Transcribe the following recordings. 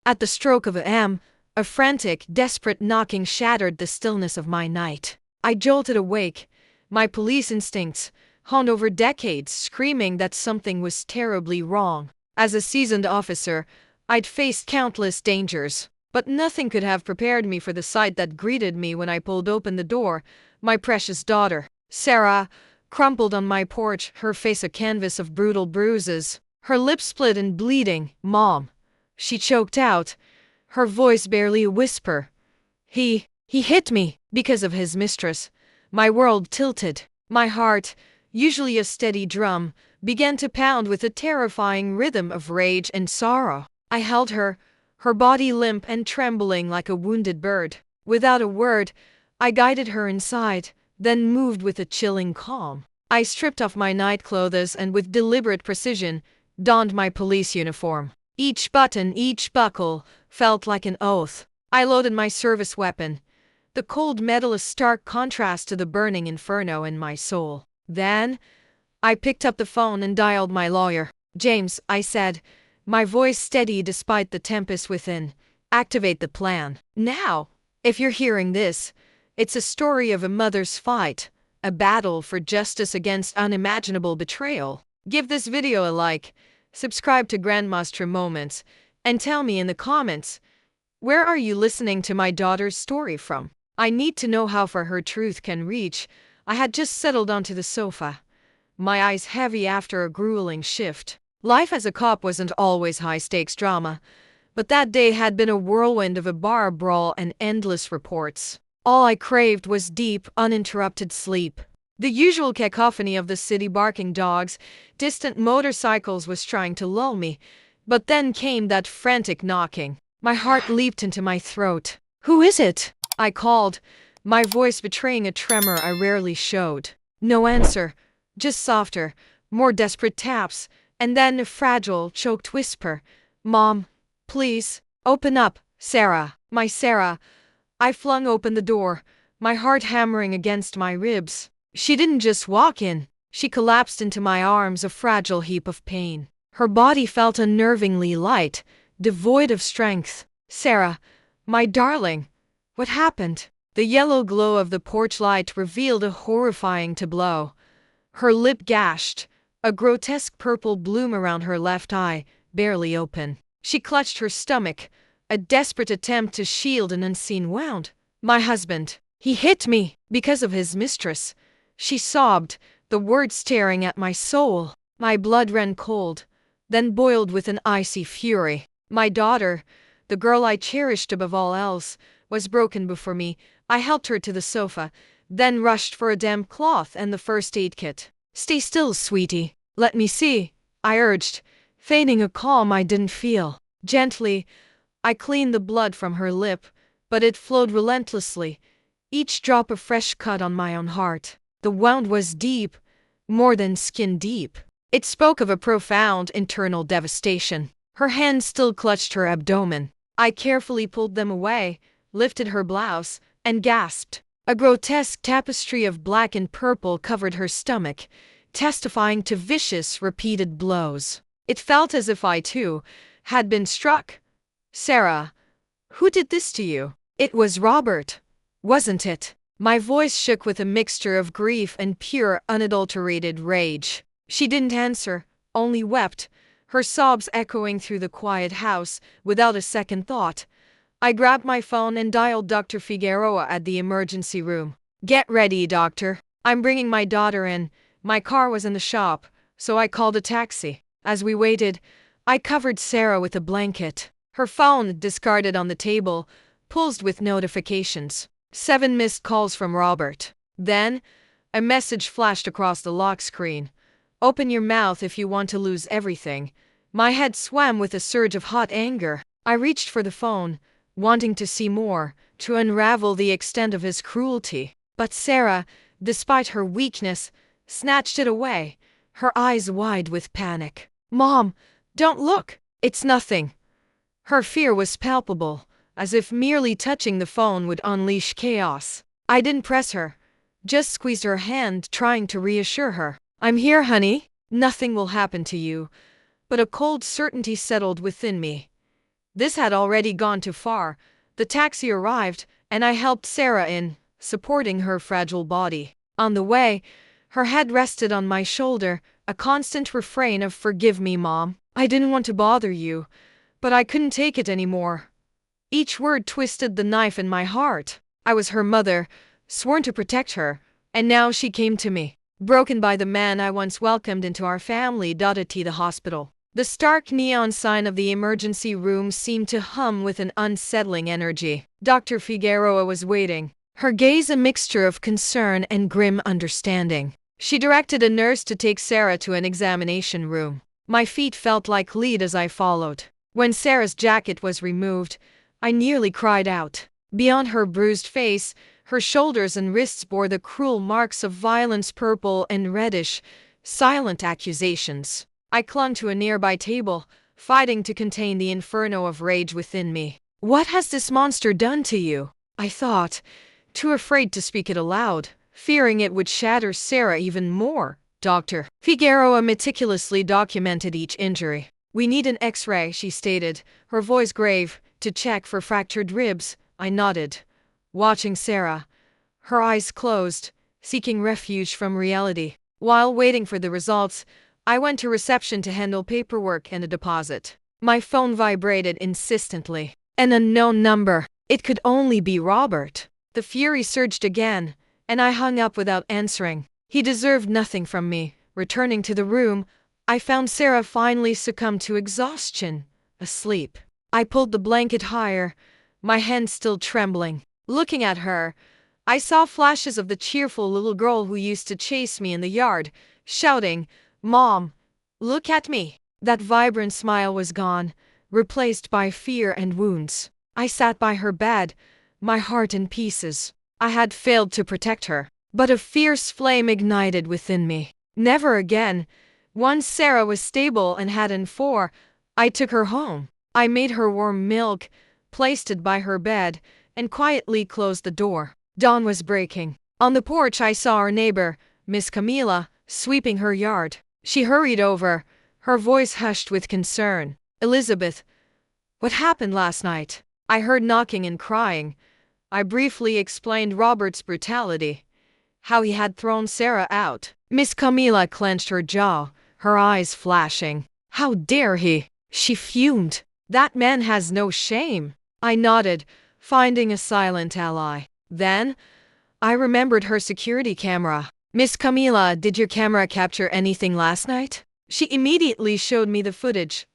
At the stroke of a frantic, desperate knocking shattered the stillness of my night. I jolted awake, my police instincts, honed over decades, screaming that something was terribly wrong. As a seasoned officer, I'd faced countless dangers, but nothing could have prepared me for the sight that greeted me when I pulled open the door. My precious daughter, Sarah, crumpled on my porch, her face a canvas of brutal bruises, her lips split and bleeding. "Mom," she choked out, her voice barely a whisper. He hit me because of his mistress." My world tilted. My heart, usually a steady drum, began to pound with a terrifying rhythm of rage and sorrow. I held her, her body limp and trembling like a wounded bird. Without a word, I guided her inside, then moved with a chilling calm. I stripped off my nightclothes and with deliberate precision, donned my police uniform. Each button, each buckle, felt like an oath. I loaded my service weapon, the cold metal a stark contrast to the burning inferno in my soul. Then, I picked up the phone and dialed my lawyer. "James," I said, my voice steady despite the tempest within, "activate the plan. Now, if you're hearing this, it's a story of a mother's fight, a battle for justice against unimaginable betrayal. Give this video a like, subscribe to Grandmaster Moments, and tell me in the comments, where are you listening to my daughter's story from? I need to know how far her truth can reach." I had just settled onto the sofa, my eyes heavy after a grueling shift. Life as a cop wasn't always high-stakes drama, but that day had been a whirlwind of a bar brawl and endless reports. All I craved was deep, uninterrupted sleep. The usual cacophony of the city barking dogs, distant motorcycles was trying to lull me, but then came that frantic knocking. My heart leaped into my throat. "Who is it?" I called, my voice betraying a tremor I rarely showed. No answer, just softer, more desperate taps, and then a fragile, choked whisper. "Mom, please, open up, Sarah, my Sarah." I flung open the door, my heart hammering against my ribs. She didn't just walk in, she collapsed into my arms, a fragile heap of pain. Her body felt unnervingly light, devoid of strength. "Sarah, my darling, what happened?" The yellow glow of the porch light revealed a horrifying tableau. Her lip gashed, a grotesque purple bloom around her left eye, barely open. She clutched her stomach, a desperate attempt to shield an unseen wound. "My husband, he hit me because of his mistress," she sobbed, the words staring at my soul. My blood ran cold, then boiled with an icy fury. My daughter, the girl I cherished above all else, was broken before me. I helped her to the sofa, then rushed for a damp cloth and the first aid kit. "Stay still, sweetie. Let me see," I urged, feigning a calm I didn't feel. Gently, I cleaned the blood from her lip, but it flowed relentlessly, each drop a fresh cut on my own heart. The wound was deep, more than skin deep. It spoke of a profound internal devastation. Her hands still clutched her abdomen. I carefully pulled them away, lifted her blouse, and gasped. A grotesque tapestry of black and purple covered her stomach, testifying to vicious, repeated blows. It felt as if I, too, had been struck. "Sarah, who did this to you?" "It was Robert, wasn't it?" My voice shook with a mixture of grief and pure, unadulterated rage. She didn't answer, only wept, her sobs echoing through the quiet house. Without a second thought, I grabbed my phone and dialed Dr. Figueroa at the emergency room. "Get ready, doctor. I'm bringing my daughter in." My car was in the shop, so I called a taxi. As we waited, I covered Sarah with a blanket. Her phone, discarded on the table, pulsed with notifications. 7 missed calls from Robert. Then, a message flashed across the lock screen. "Open your mouth if you want to lose everything." My head swam with a surge of hot anger. I reached for the phone, wanting to see more, to unravel the extent of his cruelty. But Sarah, despite her weakness, snatched it away, her eyes wide with panic. "Mom, don't look. It's nothing." Her fear was palpable, as if merely touching the phone would unleash chaos. I didn't press her, just squeezed her hand, trying to reassure her. "I'm here, honey. Nothing will happen to you." But a cold certainty settled within me. This had already gone too far. The taxi arrived, and I helped Sarah in, supporting her fragile body. On the way, her head rested on my shoulder, a constant refrain of "Forgive me, Mom. I didn't want to bother you, but I couldn't take it anymore." Each word twisted the knife in my heart. I was her mother, sworn to protect her, and now she came to me, broken by the man I once welcomed into our family. At the hospital, the stark neon sign of the emergency room seemed to hum with an unsettling energy. Dr. Figueroa was waiting, her gaze a mixture of concern and grim understanding. She directed a nurse to take Sarah to an examination room. My feet felt like lead as I followed. When Sarah's jacket was removed, I nearly cried out. Beyond her bruised face, her shoulders and wrists bore the cruel marks of violence, purple and reddish, silent accusations. I clung to a nearby table, fighting to contain the inferno of rage within me. "What has this monster done to you?" I thought, too afraid to speak it aloud, fearing it would shatter Sarah even more. Dr. Figueroa meticulously documented each injury. "We need an X-ray," she stated, her voice grave, "to check for fractured ribs." I nodded, watching Sarah, her eyes closed, seeking refuge from reality. While waiting for the results, I went to reception to handle paperwork and a deposit. My phone vibrated insistently. An unknown number. It could only be Robert. The fury surged again, and I hung up without answering. He deserved nothing from me. Returning to the room, I found Sarah finally succumbed to exhaustion, asleep. I pulled the blanket higher, my hand still trembling. Looking at her, I saw flashes of the cheerful little girl who used to chase me in the yard, shouting, "Mom, look at me." That vibrant smile was gone, replaced by fear and wounds. I sat by her bed, my heart in pieces. I had failed to protect her, but a fierce flame ignited within me. Never again. Once Sarah was stable and had an four, I took her home. I made her warm milk, placed it by her bed, and quietly closed the door. Dawn was breaking. On the porch I saw our neighbor, Miss Camila, sweeping her yard. She hurried over, her voice hushed with concern. "Elizabeth, what happened last night?" I heard knocking and crying. I briefly explained Robert's brutality, how he had thrown Sarah out. Miss Camila clenched her jaw, her eyes flashing. "How dare he?" she fumed. "That man has no shame." I nodded, finding a silent ally. Then, I remembered her security camera. "Miss Camila, did your camera capture anything last night?" She immediately showed me the footage.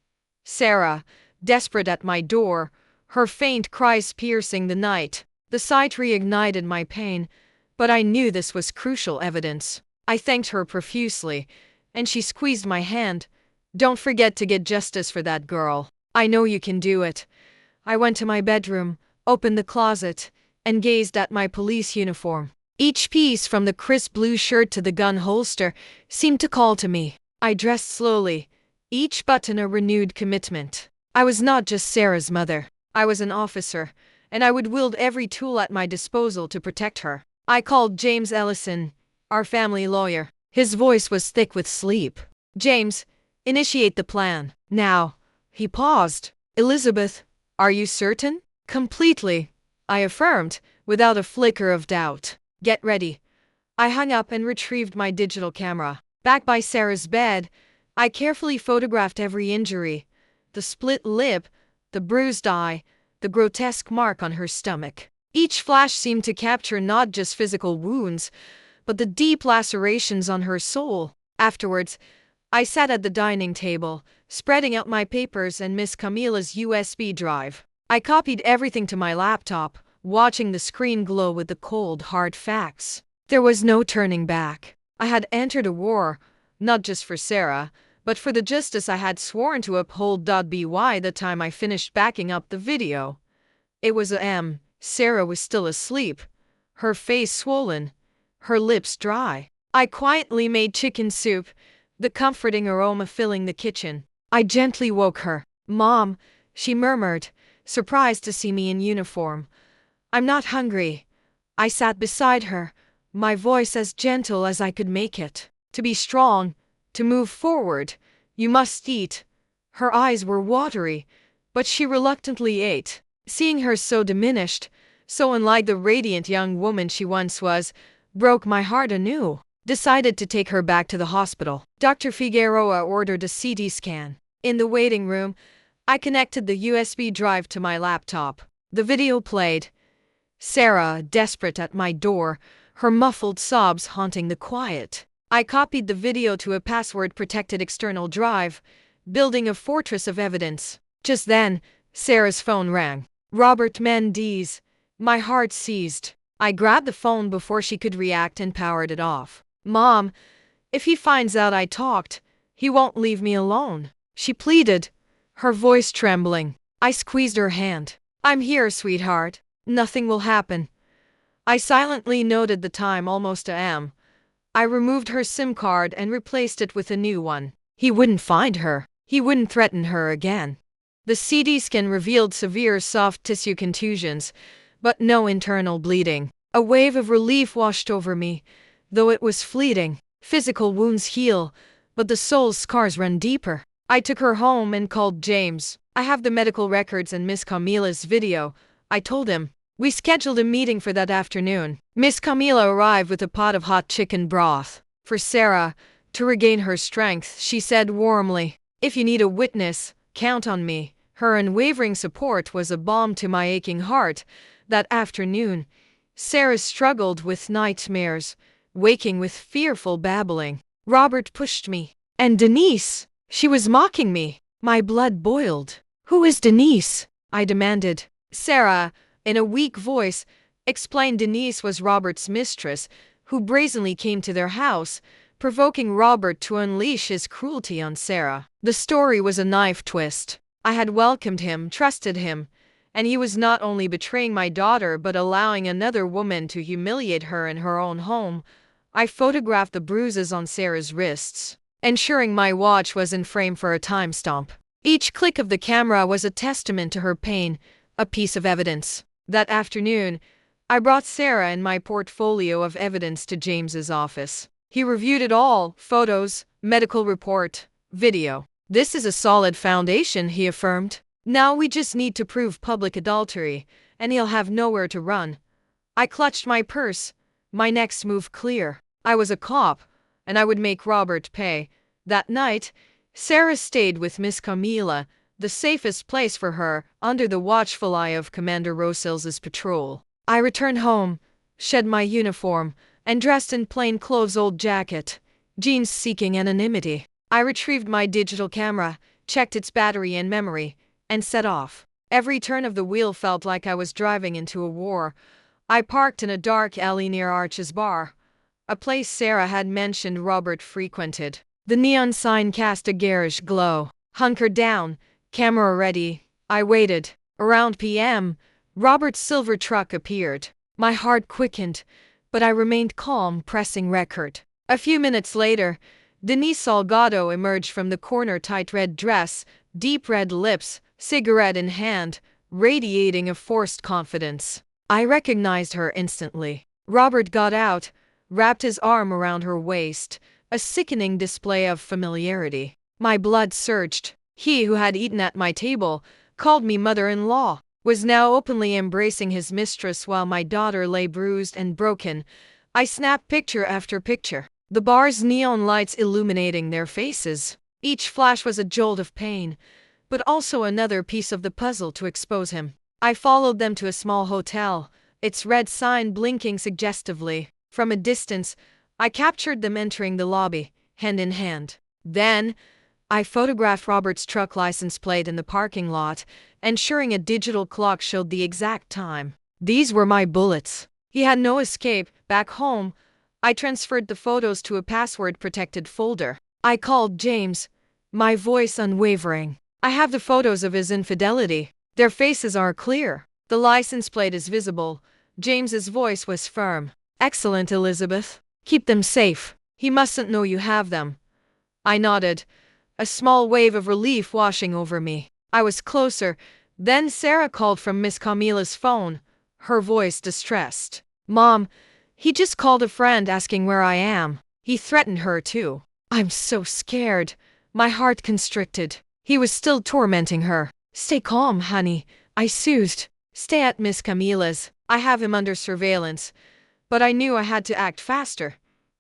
Sarah, desperate at my door, her faint cries piercing the night. The sight reignited my pain, but I knew this was crucial evidence. I thanked her profusely, and she squeezed my hand. "Don't forget to get justice for that girl. I know you can do it." I went to my bedroom, opened the closet, and gazed at my police uniform. Each piece, from the crisp blue shirt to the gun holster, seemed to call to me. I dressed slowly, each button a renewed commitment. I was not just Sarah's mother. I was an officer, and I would wield every tool at my disposal to protect her. I called James Ellison, our family lawyer. His voice was thick with sleep. "James, initiate the plan. Now." He paused. "Elizabeth, are you certain?" "Completely," I affirmed, without a flicker of doubt. "Get ready." I hung up and retrieved my digital camera. Back by Sarah's bed, I carefully photographed every injury. The split lip, the bruised eye, the grotesque mark on her stomach. Each flash seemed to capture not just physical wounds, but the deep lacerations on her soul. Afterwards, I sat at the dining table, spreading out my papers and Miss Camila's USB drive. I copied everything to my laptop, watching the screen glow with the cold, hard facts. There was no turning back. I had entered a war, not just for Sarah, but for the justice I had sworn to uphold. By the time I finished backing up the video, it was a.m. Sarah was still asleep, her face swollen, her lips dry. I quietly made chicken soup, the comforting aroma filling the kitchen. I gently woke her. "Mom," she murmured, surprised to see me in uniform. "I'm not hungry." I sat beside her, my voice as gentle as I could make it. "To be strong, to move forward, you must eat." Her eyes were watery, but she reluctantly ate. Seeing her so diminished, so unlike the radiant young woman she once was, broke my heart anew. Decided to take her back to the hospital. Dr. Figueroa ordered a CT scan. In the waiting room, I connected the USB drive to my laptop. The video played. Sarah, desperate at my door, her muffled sobs haunting the quiet. I copied the video to a password-protected external drive, building a fortress of evidence. Just then, Sarah's phone rang. Robert Mendes. My heart seized. I grabbed the phone before she could react and powered it off. Mom, if he finds out I talked, he won't leave me alone, she pleaded, her voice trembling. I squeezed her hand. I'm here, sweetheart. Nothing will happen. I silently noted the time, almost a.m. I removed her SIM card and replaced it with a new one. He wouldn't find her. He wouldn't threaten her again. The CT scan revealed severe soft tissue contusions, but no internal bleeding. A wave of relief washed over me, though it was fleeting. Physical wounds heal, but the soul's scars run deeper. I took her home and called James. I have the medical records and Miss Camila's video, I told him. We scheduled a meeting for that afternoon. Miss Camila arrived with a pot of hot chicken broth. For Sarah, to regain her strength, she said warmly, if you need a witness, count on me. Her unwavering support was a balm to my aching heart. That afternoon, Sarah struggled with nightmares, waking with fearful babbling. Robert pushed me. And Denise, she was mocking me. My blood boiled. Who is Denise? I demanded. Sarah, in a weak voice, explained Denise was Robert's mistress, who brazenly came to their house, provoking Robert to unleash his cruelty on Sarah. The story was a knife twist. I had welcomed him, trusted him, and he was not only betraying my daughter but allowing another woman to humiliate her in her own home. I photographed the bruises on Sarah's wrists, ensuring my watch was in frame for a timestamp. Each click of the camera was a testament to her pain, a piece of evidence. That afternoon, I brought Sarah and my portfolio of evidence to James's office. He reviewed it all: photos, medical report, video. This is a solid foundation, he affirmed. Now we just need to prove public adultery, and he'll have nowhere to run. I clutched my purse, my next move clear. I was a cop, and I would make Robert pay. That night, Sarah stayed with Miss Camila, the safest place for her, under the watchful eye of Commander Rosil's patrol. I returned home, shed my uniform, and dressed in plain clothes, old jacket, jeans, seeking anonymity. I retrieved my digital camera, checked its battery and memory, and set off. Every turn of the wheel felt like I was driving into a war. I parked in a dark alley near Arch's Bar, a place Sarah had mentioned Robert frequented. The neon sign cast a garish glow. Hunkered down, camera ready, I waited. Around p.m., Robert's silver truck appeared. My heart quickened, but I remained calm, pressing record. A few minutes later, Denise Salgado emerged from the corner, tight red dress, deep red lips, cigarette in hand, radiating a forced confidence. I recognized her instantly. Robert got out, wrapped his arm around her waist, a sickening display of familiarity. My blood surged. He who had eaten at my table, called me mother-in-law, was now openly embracing his mistress while my daughter lay bruised and broken. I snapped picture after picture, the bar's neon lights illuminating their faces. Each flash was a jolt of pain, but also another piece of the puzzle to expose him. I followed them to a small hotel, its red sign blinking suggestively. From a distance, I captured them entering the lobby, hand in hand. Then, I photographed Robert's truck license plate in the parking lot, ensuring a digital clock showed the exact time. These were my bullets. He had no escape. Back home, I transferred the photos to a password-protected folder. I called James, my voice unwavering. I have the photos of his infidelity. Their faces are clear. The license plate is visible. James's voice was firm. Excellent, Elizabeth. Keep them safe. He mustn't know you have them. I nodded, a small wave of relief washing over me. I was closer. Then Sarah called from Miss Camila's phone, her voice distressed. Mom, he just called a friend asking where I am. He threatened her too. I'm so scared. My heart constricted. He was still tormenting her. Stay calm, honey, I soothed. Stay at Miss Camilla's. I have him under surveillance. But I knew I had to act faster.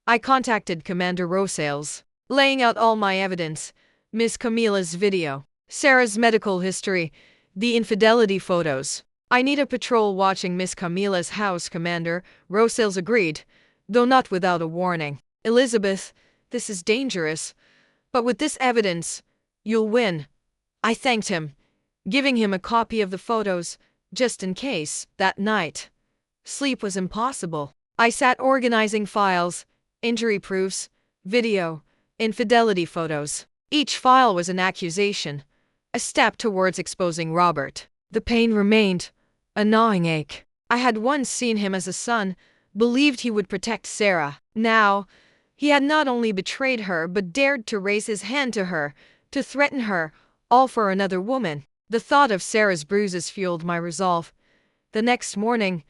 I contacted Commander Rosales, laying out all my evidence: Miss Camilla's video, Sarah's medical history, the infidelity photos. I need a patrol watching Miss Camilla's house, Commander. Rosales agreed, though not without a warning. Elizabeth, this is dangerous. But with this evidence, you'll win. I thanked him, giving him a copy of the photos, just in case. That night, sleep was impossible. I sat organizing files, injury proofs, video, infidelity photos. Each file was an accusation, a step towards exposing Robert. The pain remained, a gnawing ache. I had once seen him as a son, believed he would protect Sarah. Now, he had not only betrayed her but dared to raise his hand to her, to threaten her, all for another woman. The thought of Sarah's bruises fueled my resolve. The next morning,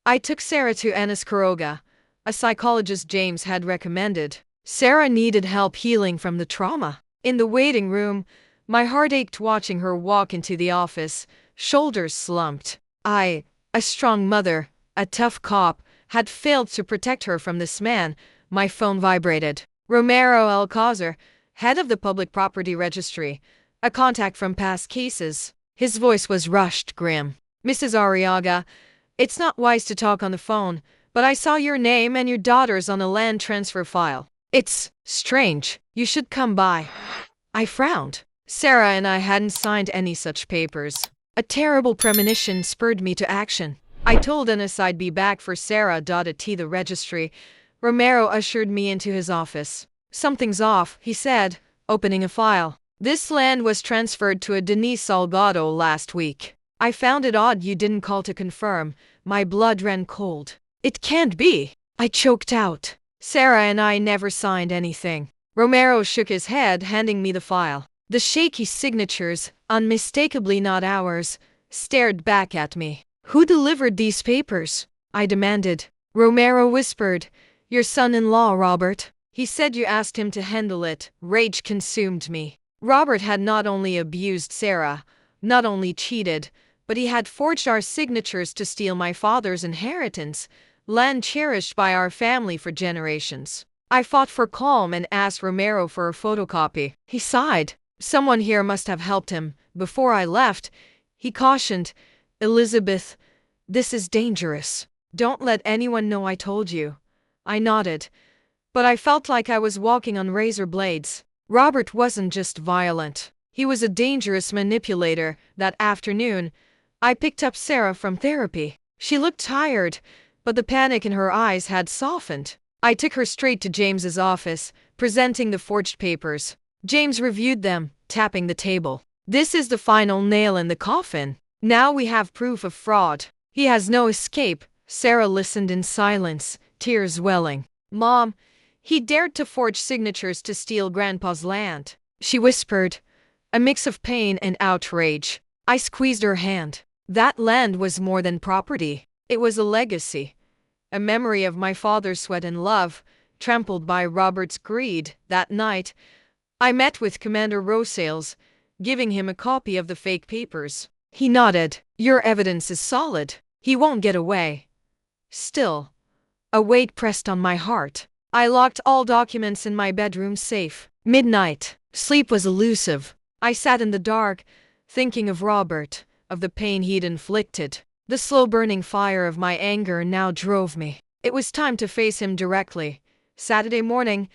I took Sarah to Anaskoroga, a psychologist James had recommended. Sarah needed help healing from the trauma. In the waiting room, my heart ached watching her walk into the office, shoulders slumped. I, a strong mother, a tough cop, had failed to protect her from this man. My phone vibrated. Romero Alcázar, head of the Public Property Registry, a contact from past cases. His voice was rushed, grim. Mrs. Arriaga, it's not wise to talk on the phone, but I saw your name and your daughter's on a land transfer file. It's strange. You should come by. I frowned. Sarah and I hadn't signed any such papers. A terrible premonition spurred me to action. I told Ennis I'd be back for Sarah. At the registry. Romero ushered me into his office. Something's off, he said, opening a file. This land was transferred to a Denise Salgado last week. I found it odd you didn't call to confirm. My blood ran cold. It can't be, I choked out. Sarah and I never signed anything. Romero shook his head, handing me the file. The shaky signatures, unmistakably not ours, stared back at me. Who delivered these papers? I demanded. Romero whispered, your son-in-law, Robert. He said you asked him to handle it. Rage consumed me. Robert had not only abused Sarah, not only cheated, but he had forged our signatures to steal my father's inheritance, land cherished by our family for generations. I fought for calm and asked Romero for a photocopy. He sighed. Someone here must have helped him. Before I left, he cautioned, Elizabeth, this is dangerous. Don't let anyone know I told you. I nodded, but I felt like I was walking on razor blades. Robert wasn't just violent. He was a dangerous manipulator. That afternoon, I picked up Sarah from therapy. She looked tired, but the panic in her eyes had softened. I took her straight to James's office, presenting the forged papers. James reviewed them, tapping the table. This is the final nail in the coffin. Now we have proof of fraud. He has no escape. Sarah listened in silence, tears welling. Mom, he dared to forge signatures to steal Grandpa's land. She whispered, a mix of pain and outrage. I squeezed her hand. That land was more than property. It was a legacy. A memory of my father's sweat and love, trampled by Robert's greed. That night, I met with Commander Rosales, giving him a copy of the fake papers. He nodded. Your evidence is solid. He won't get away. Still, a weight pressed on my heart. I locked all documents in my bedroom safe. Midnight. Sleep was elusive. I sat in the dark, thinking of Robert, of the pain he'd inflicted. The slow-burning fire of my anger now drove me. It was time to face him directly. Saturday morning,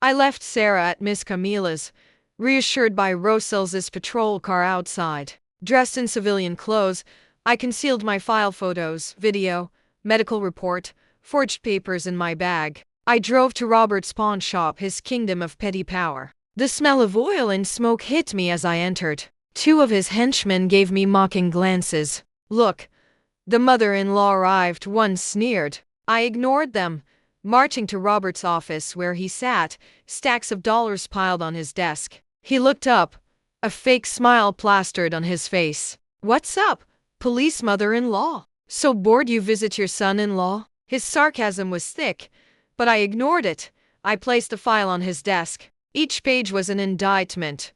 I left Sarah at Miss Camilla's, reassured by Rosales's patrol car outside. Dressed in civilian clothes, I concealed my file photos, video, medical report, forged papers in my bag. I drove to Robert's pawn shop, his kingdom of petty power. The smell of oil and smoke hit me as I entered. Two of his henchmen gave me mocking glances. Look, the mother-in-law arrived, one sneered. I ignored them, marching to Robert's office where he sat, stacks of dollars piled on his desk. He looked up, a fake smile plastered on his face. What's up, police mother-in-law? So bored you visit your son-in-law? His sarcasm was thick, but I ignored it. I placed the file on his desk. Each page was an indictment.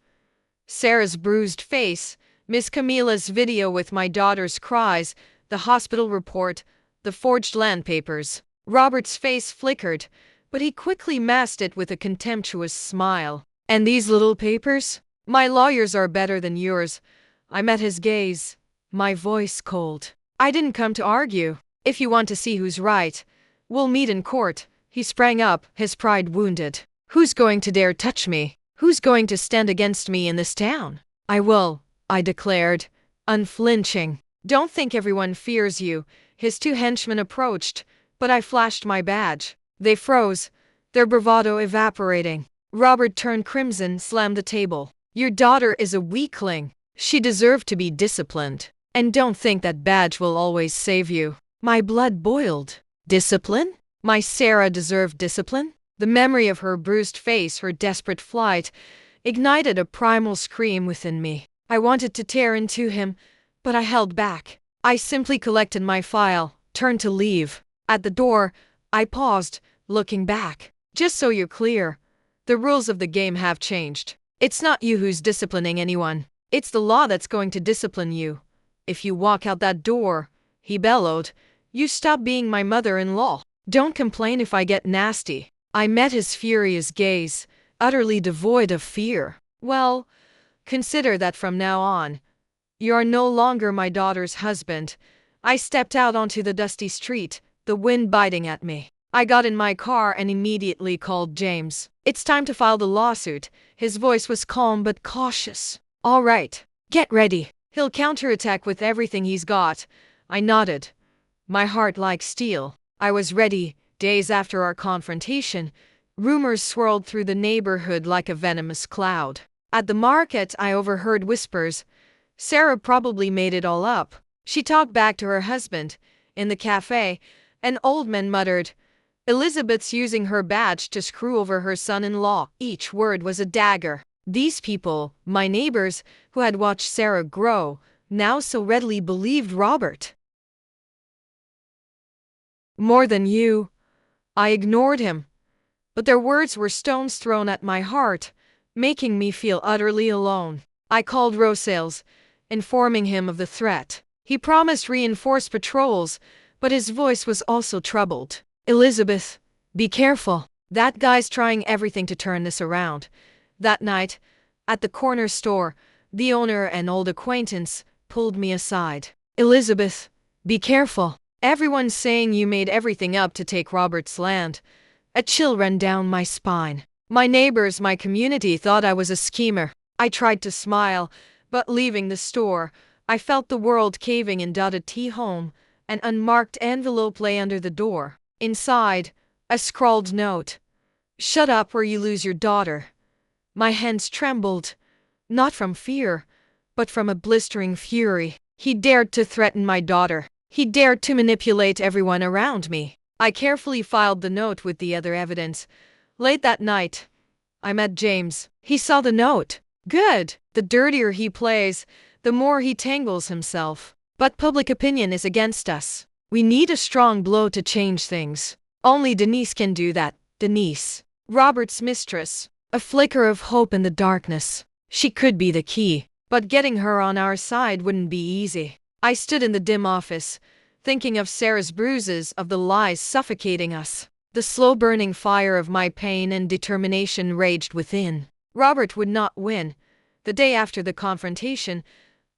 Sarah's bruised face, Miss Camila's video with my daughter's cries, the hospital report, the forged land papers. Robert's face flickered, but he quickly masked it with a contemptuous smile. And these little papers? My lawyers are better than yours. I met his gaze, my voice cold. I didn't come to argue. If you want to see who's right, we'll meet in court. He sprang up, his pride wounded. Who's going to dare touch me? Who's going to stand against me in this town? I will, I declared, unflinching. Don't think everyone fears you. His two henchmen approached, but I flashed my badge. They froze, their bravado evaporating. Robert turned crimson, slammed the table. Your daughter is a weakling. She deserved to be disciplined. And don't think that badge will always save you. My blood boiled. Discipline? My Sarah deserved discipline? The memory of her bruised face, her desperate flight, ignited a primal scream within me. I wanted to tear into him, but I held back. I simply collected my file, turned to leave. At the door, I paused, looking back. Just so you're clear, the rules of the game have changed. It's not you who's disciplining anyone. It's the law that's going to discipline you. If you walk out that door, he bellowed, you stop being my mother-in-law. Don't complain if I get nasty. I met his furious gaze, utterly devoid of fear. Well, consider that from now on, you are no longer my daughter's husband. I stepped out onto the dusty street, the wind biting at me. I got in my car and immediately called James. It's time to file the lawsuit. His voice was calm but cautious. All right, get ready. He'll counterattack with everything he's got. I nodded, my heart like steel. I was ready. Days after our confrontation, rumors swirled through the neighborhood like a venomous cloud. At the market, I overheard whispers. Sarah probably made it all up. She talked back to her husband. In the cafe, an old man muttered, Elizabeth's using her badge to screw over her son-in-law. Each word was a dagger. These people, my neighbors, who had watched Sarah grow, now so readily believed Robert. More than you. I ignored him. But their words were stones thrown at my heart, making me feel utterly alone. I called Rosales, informing him of the threat. He promised reinforced patrols, but his voice was also troubled. Elizabeth, be careful. That guy's trying everything to turn this around. That night, at the corner store, the owner, an old acquaintance, pulled me aside. Elizabeth, be careful. Everyone's saying you made everything up to take Robert's land. A chill ran down my spine. My neighbors, my community thought I was a schemer. I tried to smile, but leaving the store, I felt the world caving in. T home. An unmarked envelope lay under the door. Inside, a scrawled note. Shut up or you lose your daughter. My hands trembled, not from fear, but from a blistering fury. He dared to threaten my daughter. He dared to manipulate everyone around me. I carefully filed the note with the other evidence. Late that night, I met James. He saw the note. Good. The dirtier he plays, the more he tangles himself. But public opinion is against us. We need a strong blow to change things. Only Denise can do that. Denise, Robert's mistress. A flicker of hope in the darkness. She could be the key, but getting her on our side wouldn't be easy. I stood in the dim office, thinking of Sarah's bruises, of the lies suffocating us. The slow-burning fire of my pain and determination raged within. Robert would not win. The day after the confrontation,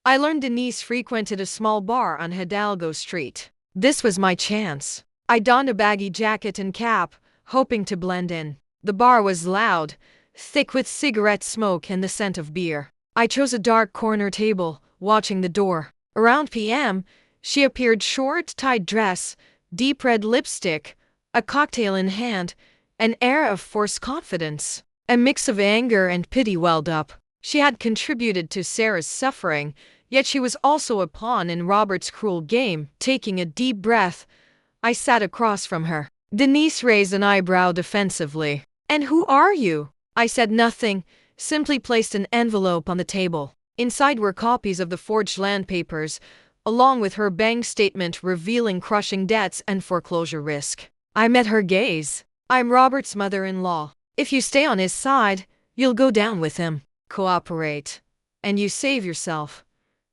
I learned Denise frequented a small bar on Hidalgo Street. This was my chance. I donned a baggy jacket and cap, hoping to blend in. The bar was loud, thick with cigarette smoke and the scent of beer. I chose a dark corner table, watching the door. Around p.m., she appeared, short, tight dress, deep red lipstick, a cocktail in hand, an air of forced confidence. A mix of anger and pity welled up. She had contributed to Sarah's suffering, yet she was also a pawn in Robert's cruel game. Taking a deep breath, I sat across from her. Denise raised an eyebrow defensively. And who are you? I said nothing, simply placed an envelope on the table. Inside were copies of the forged land papers, along with her bank statement revealing crushing debts and foreclosure risk. I met her gaze. I'm Robert's mother-in-law. If you stay on his side, you'll go down with him. Cooperate, and you save yourself.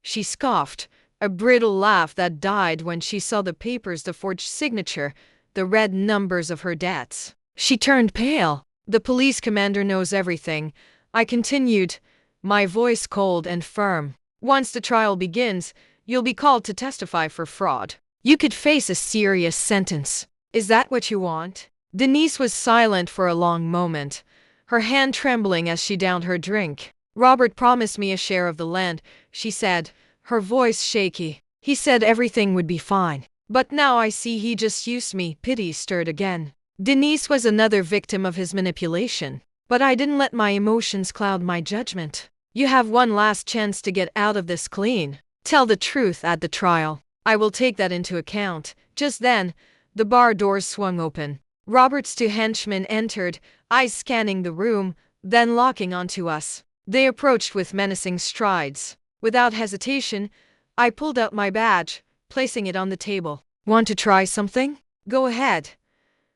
she scoffed, a brittle laugh that died when she saw the papers, the forged signature, the red numbers of her debts. She turned pale. The police commander knows everything, I continued, my voice cold and firm. Once the trial begins, you'll be called to testify for fraud. You could face a serious sentence. Is that what you want? Denise was silent for a long moment, her hand trembling as she downed her drink. Robert promised me a share of the land, she said, her voice shaky. He said everything would be fine. But now I see he just used me. Pity stirred again. Denise was another victim of his manipulation. But I didn't let my emotions cloud my judgment. You have one last chance to get out of this clean. Tell the truth at the trial. I will take that into account. Just then, the bar doors swung open. Robert's two henchmen entered, eyes scanning the room, then locking onto us. They approached with menacing strides. Without hesitation, I pulled out my badge, placing it on the table. Want to try something? Go ahead.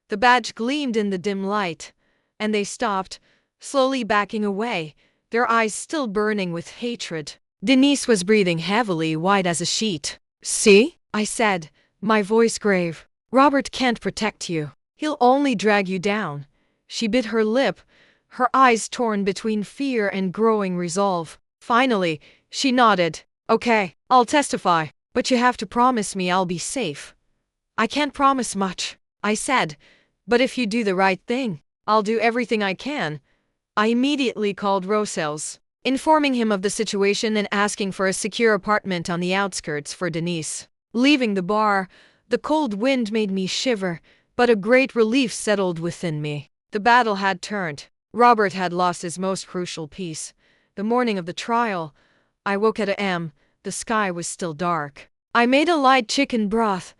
The badge gleamed in the dim light, and they stopped, slowly backing away, their eyes still burning with hatred. Denise was breathing heavily, white as a sheet. See? I said, my voice grave. Robert can't protect you. He'll only drag you down. She bit her lip, her eyes torn between fear and growing resolve. Finally, she nodded. Okay, I'll testify, but you have to promise me I'll be safe. I can't promise much, I said, but if you do the right thing, I'll do everything I can. I immediately called Rosells, informing him of the situation and asking for a secure apartment on the outskirts for Denise. Leaving the bar, the cold wind made me shiver, but a great relief settled within me. The battle had turned. Robert had lost his most crucial piece. The morning of the trial, I woke at a.m. The sky was still dark. I made a light chicken broth,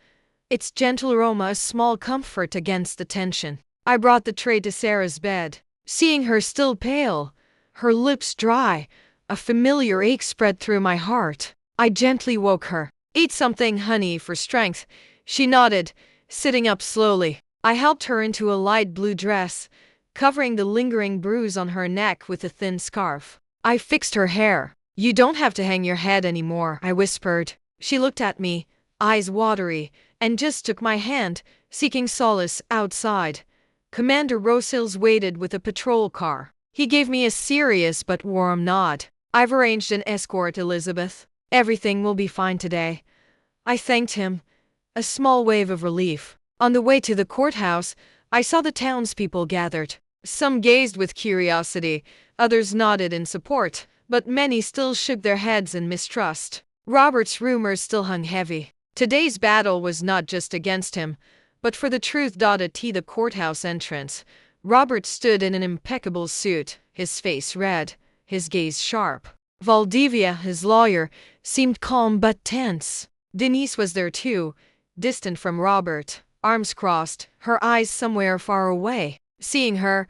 its gentle aroma a small comfort against the tension. I brought the tray to Sarah's bed. Seeing her still pale, her lips dry, a familiar ache spread through my heart. I gently woke her. Eat something, honey, for strength. She nodded, sitting up slowly. I helped her into a light blue dress, covering the lingering bruise on her neck with a thin scarf. I fixed her hair. You don't have to hang your head anymore, I whispered. She looked at me, eyes watery, and just took my hand, seeking solace outside. Commander Rosills waited with a patrol car. He gave me a serious but warm nod. I've arranged an escort, Elizabeth. Everything will be fine today. I thanked him, a small wave of relief. On the way to the courthouse, I saw the townspeople gathered. Some gazed with curiosity, others nodded in support, but many still shook their heads in mistrust. Robert's rumors still hung heavy. Today's battle was not just against him, but for the truth. At the courthouse entrance, Robert stood in an impeccable suit, his face red, his gaze sharp. Valdivia, his lawyer, seemed calm but tense. Denise was there too, distant from Robert, arms crossed, her eyes somewhere far away. Seeing her,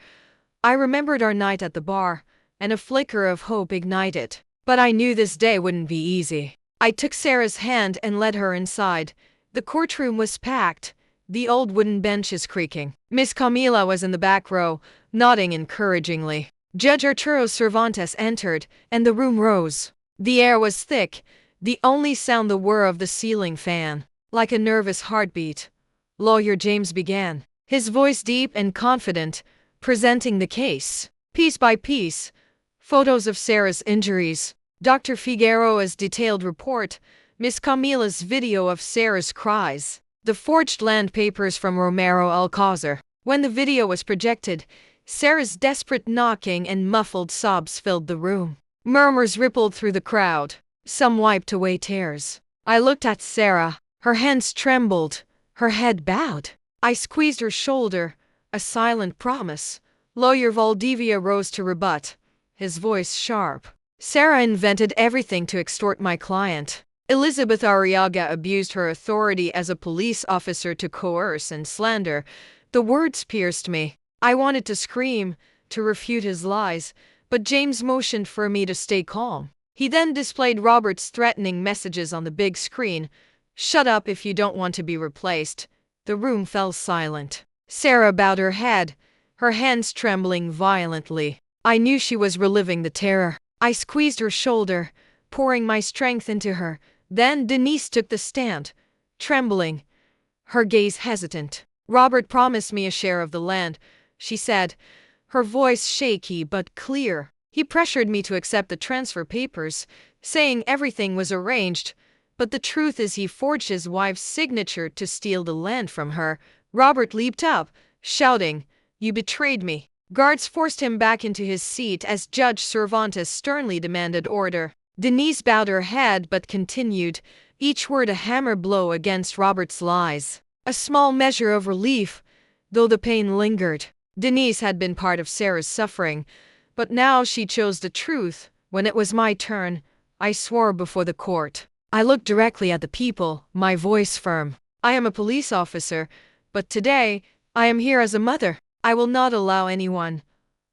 I remembered our night at the bar, and a flicker of hope ignited. But I knew this day wouldn't be easy. I took Sarah's hand and led her inside. The courtroom was packed, the old wooden benches creaking. Miss Camila was in the back row, nodding encouragingly. Judge Arturo Cervantes entered, and the room rose. The air was thick, the only sound the whir of the ceiling fan. Like a nervous heartbeat, Lawyer James began, his voice deep and confident, presenting the case. Piece by piece, photos of Sarah's injuries, Dr. Figueroa's detailed report, Miss Camila's video of Sarah's cries, the forged land papers from Romero Alcázar. When the video was projected, Sarah's desperate knocking and muffled sobs filled the room. Murmurs rippled through the crowd. Some wiped away tears. I looked at Sarah. Her hands trembled, her head bowed. I squeezed her shoulder, a silent promise. Lawyer Valdivia rose to rebut, his voice sharp. Sarah invented everything to extort my client. Elizabeth Arriaga abused her authority as a police officer to coerce and slander. The words pierced me. I wanted to scream, to refute his lies, but James motioned for me to stay calm. He then displayed Robert's threatening messages on the big screen. Shut up if you don't want to be replaced. The room fell silent. Sarah bowed her head, her hands trembling violently. I knew she was reliving the terror. I squeezed her shoulder, pouring my strength into her. Then Denise took the stand, trembling, her gaze hesitant. "Robert promised me a share of the land," she said, her voice shaky but clear. "He pressured me to accept the transfer papers, saying everything was arranged, but the truth is he forged his wife's signature to steal the land from her." Robert leaped up, shouting, "You betrayed me." Guards forced him back into his seat as Judge Cervantes sternly demanded order. Denise bowed her head but continued, each word a hammer blow against Robert's lies. A small measure of relief, though the pain lingered. Denise had been part of Sarah's suffering, but now she chose the truth. When it was my turn, I swore before the court. I looked directly at the people, my voice firm. "I am a police officer, but today, I am here as a mother. I will not allow anyone,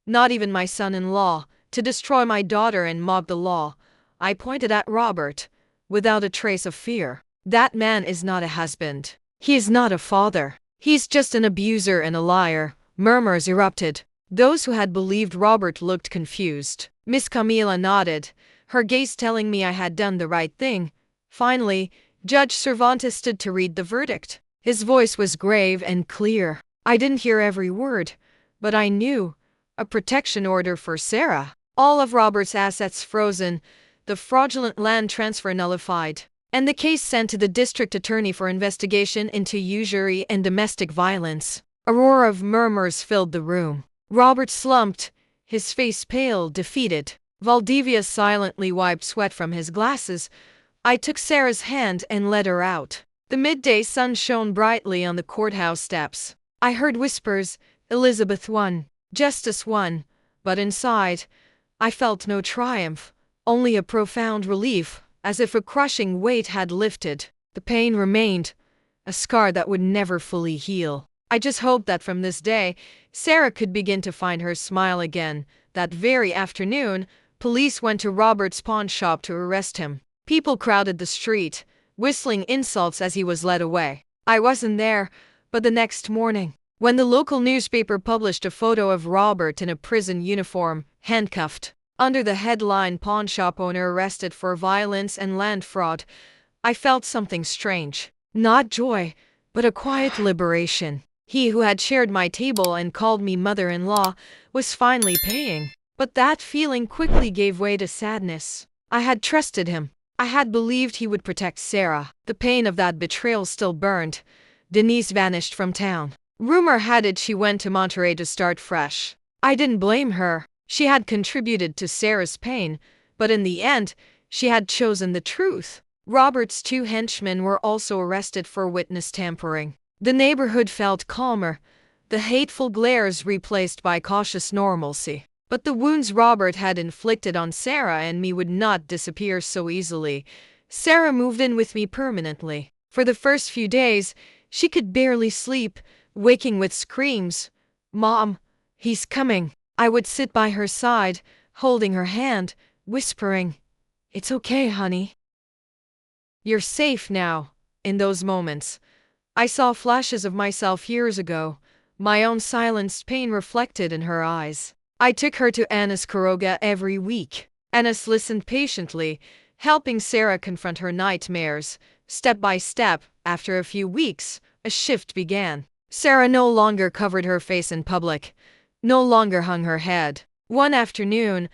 not even my son-in-law, to destroy my daughter and mock the law." I pointed at Robert, without a trace of fear. "That man is not a husband. He is not a father. He's just an abuser and a liar." Murmurs erupted. Those who had believed Robert looked confused. Miss Camila nodded, her gaze telling me I had done the right thing. Finally, Judge Cervantes stood to read the verdict. His voice was grave and clear. I didn't hear every word, but I knew. A protection order for Sarah. All of Robert's assets frozen, the fraudulent land transfer nullified, and the case sent to the district attorney for investigation into usury and domestic violence. A roar of murmurs filled the room. Robert slumped, his face pale, defeated. Valdivia silently wiped sweat from his glasses. I took Sarah's hand and led her out. The midday sun shone brightly on the courthouse steps. I heard whispers, "Elizabeth won, justice won," but inside, I felt no triumph, only a profound relief, as if a crushing weight had lifted. The pain remained, a scar that would never fully heal. I just hoped that from this day, Sarah could begin to find her smile again. That very afternoon, police went to Robert's pawn shop to arrest him. People crowded the street, whistling insults as he was led away. I wasn't there, but the next morning, when the local newspaper published a photo of Robert in a prison uniform, handcuffed, under the headline "Pawn Shop Owner Arrested for Violence and Land Fraud," I felt something strange. Not joy, but a quiet liberation. He who had shared my table and called me mother-in-law was finally paying. But that feeling quickly gave way to sadness. I had trusted him. I had believed he would protect Sarah. The pain of that betrayal still burned. Denise vanished from town. Rumor had it she went to Monterey to start fresh. I didn't blame her. She had contributed to Sarah's pain, but in the end, she had chosen the truth. Robert's 2 henchmen were also arrested for witness tampering. The neighborhood felt calmer, the hateful glares replaced by cautious normalcy. But the wounds Robert had inflicted on Sarah and me would not disappear so easily. Sarah moved in with me permanently. For the first few days, she could barely sleep, waking with screams. "Mom, he's coming." I would sit by her side, holding her hand, whispering, "It's okay, honey. You're safe now." In those moments, I saw flashes of myself years ago, my own silenced pain reflected in her eyes. I took her to Anna's Quiroga every week. Anna's listened patiently, helping Sarah confront her nightmares. Step by step, after a few weeks, a shift began. Sarah no longer covered her face in public, no longer hung her head. One afternoon,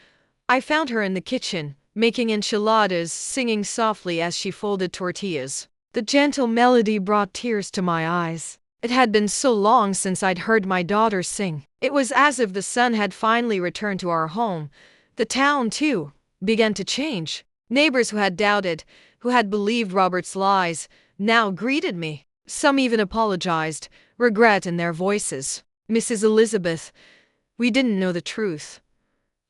I found her in the kitchen, making enchiladas, singing softly as she folded tortillas. The gentle melody brought tears to my eyes. It had been so long since I'd heard my daughter sing. It was as if the sun had finally returned to our home. The town, too, began to change. Neighbors who had doubted, who had believed Robert's lies, now greeted me. Some even apologized, regret in their voices. "Mrs. Elizabeth, we didn't know the truth."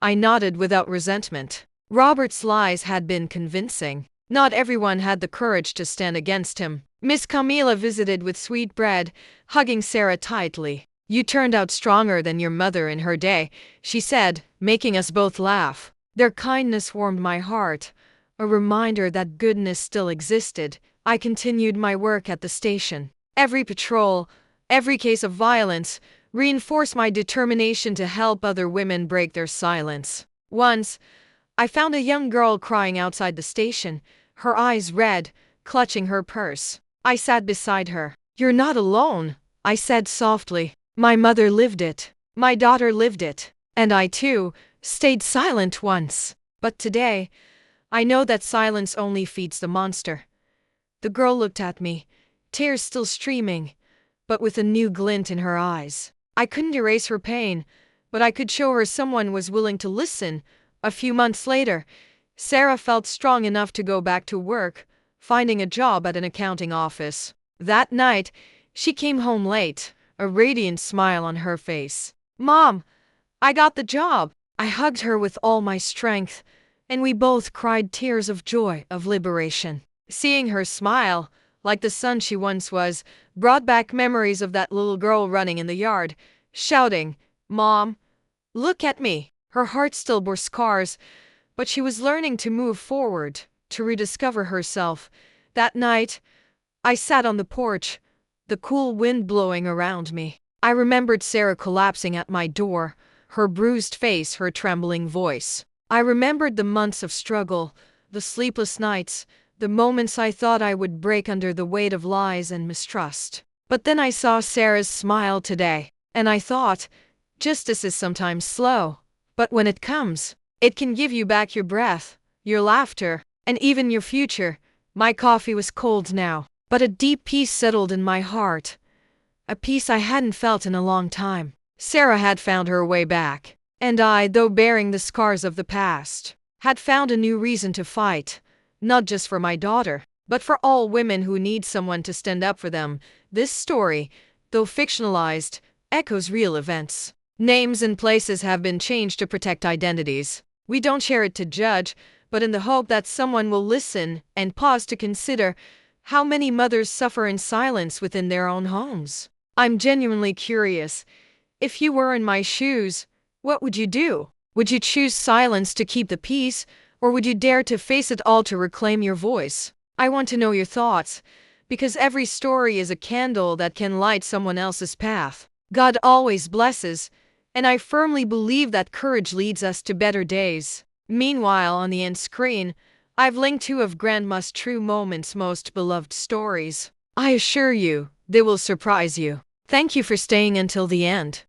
I nodded without resentment. Robert's lies had been convincing. Not everyone had the courage to stand against him. Miss Camila visited with sweet bread, hugging Sarah tightly. "You turned out stronger than your mother in her day," she said, making us both laugh. Their kindness warmed my heart, a reminder that goodness still existed. I continued my work at the station. Every patrol, every case of violence, reinforced my determination to help other women break their silence. Once, I found a young girl crying outside the station, her eyes red, clutching her purse. I sat beside her. "You're not alone," I said softly. "My mother lived it. My daughter lived it. And I too stayed silent once. But today, I know that silence only feeds the monster." The girl looked at me, tears still streaming, but with a new glint in her eyes. I couldn't erase her pain, but I could show her someone was willing to listen. A few months later, Sarah felt strong enough to go back to work, finding a job at an accounting office. That night, she came home late, a radiant smile on her face. "Mom, I got the job." I hugged her with all my strength, and we both cried tears of joy, of liberation. Seeing her smile, like the sun she once was, brought back memories of that little girl running in the yard, shouting, "Mom, look at me." Her heart still bore scars, but she was learning to move forward, to rediscover herself. That night, I sat on the porch, the cool wind blowing around me. I remembered Sarah collapsing at my door, her bruised face, her trembling voice. I remembered the months of struggle, the sleepless nights, the moments I thought I would break under the weight of lies and mistrust. But then I saw Sarah's smile today, and I thought, justice is sometimes slow, but when it comes, it can give you back your breath, your laughter, and even your future. My coffee was cold now, but a deep peace settled in my heart, a peace I hadn't felt in a long time. Sarah had found her way back, and I, though bearing the scars of the past, had found a new reason to fight, not just for my daughter, but for all women who need someone to stand up for them. This story, though fictionalized, echoes real events. Names and places have been changed to protect identities. We don't share it to judge, but in the hope that someone will listen and pause to consider how many mothers suffer in silence within their own homes. I'm genuinely curious. If you were in my shoes, what would you do? Would you choose silence to keep the peace, or would you dare to face it all to reclaim your voice? I want to know your thoughts, because every story is a candle that can light someone else's path. God always blesses, and I firmly believe that courage leads us to better days. Meanwhile, on the end screen, I've linked two of Grandma's true moments' most beloved stories. I assure you, they will surprise you. Thank you for staying until the end.